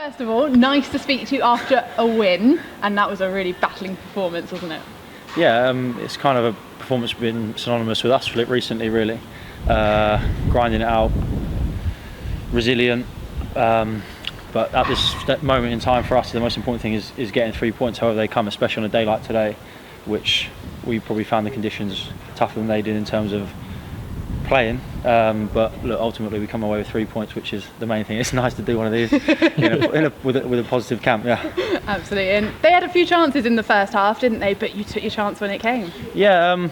First of all, nice to speak to you after a win, and that was a really battling performance, wasn't it? Yeah, it's kind of a performance been synonymous with us recently, really. Grinding it out, resilient, but at this moment in time for us, the most important thing is getting 3 points, however they come, especially on a day like today, which we probably found the conditions tougher than they did in terms of playing. But look, ultimately we come away with 3 points, which is the main thing. It's nice to do one of these with a positive camp. Yeah, absolutely. And they had a few chances in the first half, didn't they? But you took your chance when it came. Yeah,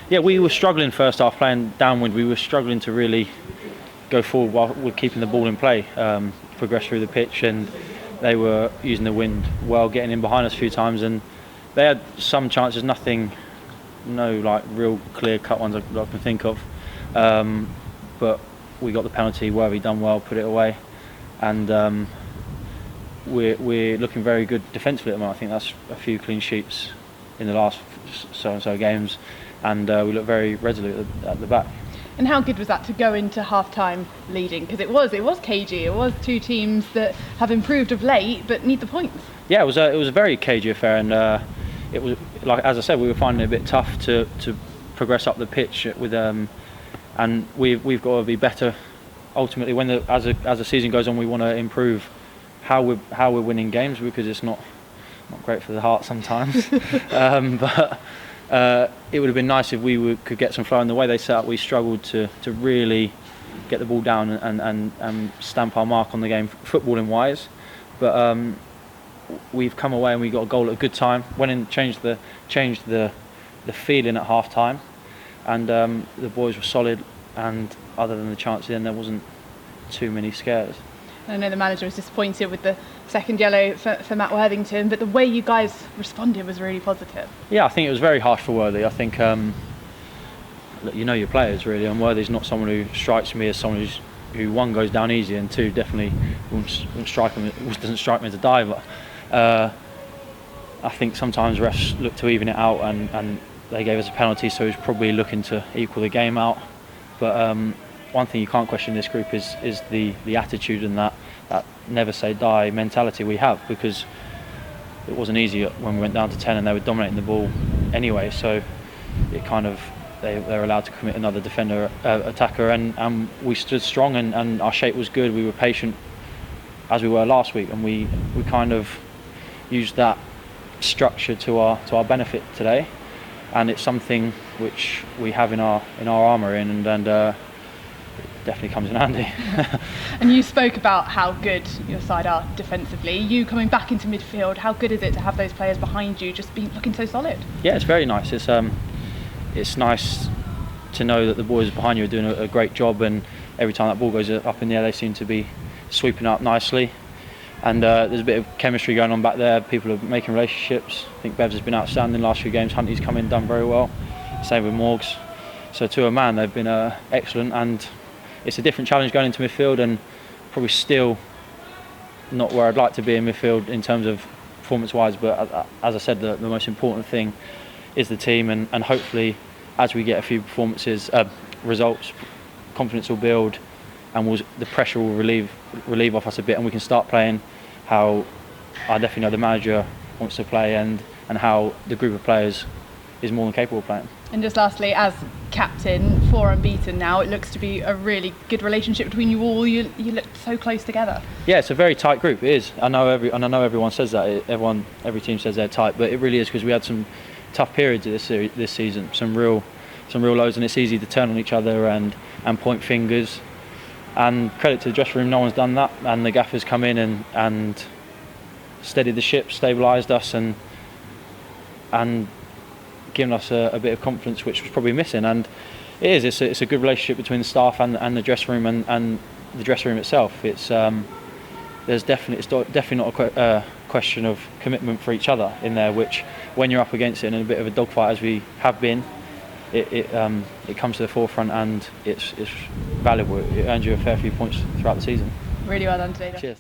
we were struggling first half playing downwind. We were struggling to really go forward while we're keeping the ball in play, progress through the pitch, and they were using the wind well, getting in behind us a few times, and they had some chances, no like real clear-cut ones I can think of. But we got the penalty, Worthy done well, put it away, and we're looking very good defensively at the moment. I think that's a few clean sheets in the last so games, and we look very resolute at the back. And how good was that to go into half-time leading? Because it was cagey. It was two teams that have improved of late but need the points. Yeah, it was a very cagey affair, and it was, like as I said, we were finding it a bit tough to progress up the pitch with and we've got to be better. Ultimately, as the season goes on, we want to improve how we're winning games, because it's not great for the heart sometimes. But it would have been nice if we could get some flow. In the way they set up, we struggled to really get the ball down and stamp our mark on the game, footballing wise. But we've come away and we got a goal at a good time. Went in, changed the feeling at half time, and the boys were solid. And other than the chance then, there wasn't too many scares. I know the manager was disappointed with the second yellow for Matt Worthington, but the way you guys responded was really positive. Yeah, I think it was very harsh for Worthy. I think look, you know your players really, and Worthy's not someone who strikes me as someone who one goes down easy, and two definitely doesn't strike me as a diver. I think sometimes refs look to even it out, and they gave us a penalty, so he's probably looking to equal the game out. But one thing you can't question in this group is the attitude and that never say die mentality we have, because it wasn't easy when we went down to 10 and they were dominating the ball anyway, so it kind of they're allowed to commit another attacker, and we stood strong, and our shape was good. We were patient as we were last week, and we kind of used that structure to our benefit today, and it's something which we have in our armour and it definitely comes in handy. And you spoke about how good your side are defensively. You coming back into midfield, how good is it to have those players behind you just looking so solid? Yeah, it's very nice. It's nice to know that the boys behind you are doing a great job, and every time that ball goes up in the air, they seem to be sweeping up nicely. And there's a bit of chemistry going on back there. People are making relationships. I think Bevs has been outstanding the last few games. Huntley's come in, done very well. Same with Morgs. So to a man, they've been excellent, and it's a different challenge going into midfield, and probably still not where I'd like to be in midfield in terms of performance-wise. But as I said, the most important thing is the team, and hopefully, as we get a few results, confidence will build, and the pressure will relieve off us a bit, and we can start playing how I definitely know the manager wants to play, and how the group of players is more than capable of playing. And just lastly, as captain, 4 unbeaten now, it looks to be a really good relationship between you all. You look so close together. Yeah, it's a very tight group. It is. I know everyone says that. Every team says they're tight, but it really is, because we had some tough periods this season, some real lows, and it's easy to turn on each other and point fingers. And credit to the dressing room, no one's done that, and the gaffers come in and steadied the ship, stabilised us, and given us a bit of confidence, which was probably missing. And it's a good relationship between the staff and the dressing room, and the dressing room itself. It's definitely not a question of commitment for each other in there, which when you're up against it in a bit of a dogfight as we have been, it comes to the forefront, and it's valuable. It earns you a fair few points throughout the season. Really well done today. Cheers.